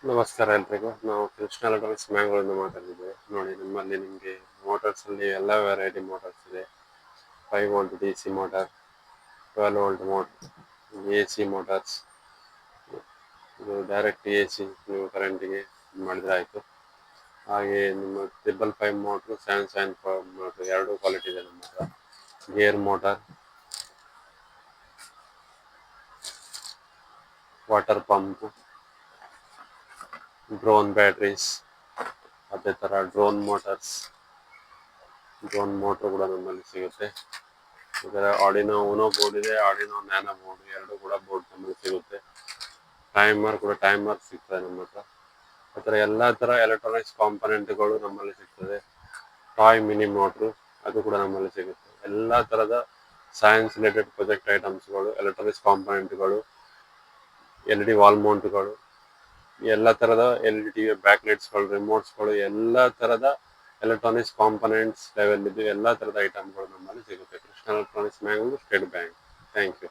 ನಮಸ್ಕಾರ ಎಲ್ರಿಗೂ. ನಾವು ಕೃಷ್ಣ ಎಲೆಕ್ಟ್ರಾನಿಕ್ಸ್ ಮ್ಯಾಂಗ್ಳೂರಿಂದ ಮಾತಾಡ್ತಿದ್ದೇವೆ. ನೋಡಿ, ನಮ್ಮಲ್ಲಿ ನಿಮಗೆ ಮೋಟರ್ಸಲ್ಲಿ ಎಲ್ಲ ವೆರೈಟಿ ಮೋಟರ್ಸ್ ಇದೆ. 5 volt D C motor, 12 volt motor, A C motors. ಇದು ಡೈರೆಕ್ಟ್ ಎ ಸಿ ನೀವು ಕರೆಂಟಿಗೆ ಮಾಡಿದ್ರೆ ಆಯಿತು. ಹಾಗೆ ನಿಮ್ಮ 555 ಮೋಟ್ರು, 775 ಮೋಟ್ರು ಎರಡೂ ಕ್ವಾಲಿಟಿ ಇದೆ ನಮ್ಮ ಹತ್ರ. Gear motor, water pump, drone batteries, ಅದೇ ಥರ ಡ್ರೋನ್ ಮೋಟ್ರ್ ಕೂಡ ನಮ್ಮಲ್ಲಿ ಸಿಗುತ್ತೆ. ಇದರ ಆರ್ಡಿನೋ ಉನೋ ಬೋರ್ಡ್ ಇದೆ, ಆರ್ಡಿನೋ ನ್ಯಾನೋ ಬೋರ್ಡ್, ಎರಡು ಕೂಡ ಬೋರ್ಡ್ ನಮ್ಮಲ್ಲಿ ಸಿಗುತ್ತೆ. ಟೈಮರ್ ಸಿಗ್ತದೆ ನಮ್ಮ ಹತ್ರ. ಆ ಥರ ಎಲ್ಲ ಥರ ಎಲೆಕ್ಟ್ರಾನಿಕ್ಸ್ ಕಾಂಪೊನೆಂಟ್ಗಳು ನಮ್ಮಲ್ಲಿ ಸಿಗ್ತದೆ. ಟಾಯ್ ಮಿನಿ ಮೋಟ್ರು ಅದು ಕೂಡ ನಮ್ಮಲ್ಲಿ ಸಿಗುತ್ತೆ. ಎಲ್ಲ ಥರದ ಸೈನ್ಸ್ ರಿಲೇಟೆಡ್ ಪ್ರೊಜೆಕ್ಟ್ ಐಟಮ್ಸ್ಗಳು, ಎಲೆಕ್ಟ್ರಾನಿಕ್ಸ್ ಕಾಂಪೊನೆಂಟ್ಗಳು, LED ವಾಲ್ ಮೌಂಟ್ಗಳು, ಎಲ್ಲ ಥರದ LED ಬ್ಯಾಕ್ ಲೈಟ್ಸ್ಗಳು, ರಿಮೋಟ್ಸ್ಗಳು, ಎಲ್ಲ ಥರದ ಎಲೆಕ್ಟ್ರಾನಿಕ್ಸ್ ಕಾಂಪೊನೆಂಟ್ಸ್ ಲೆವೆಲ್ ಇದು ಎಲ್ಲ ಥರದ ಐಟಮ್ಗಳು ನಮ್ಮಲ್ಲಿ ಸಿಗುತ್ತೆ. Krishna electronics Mangalore, state bank. Thank you.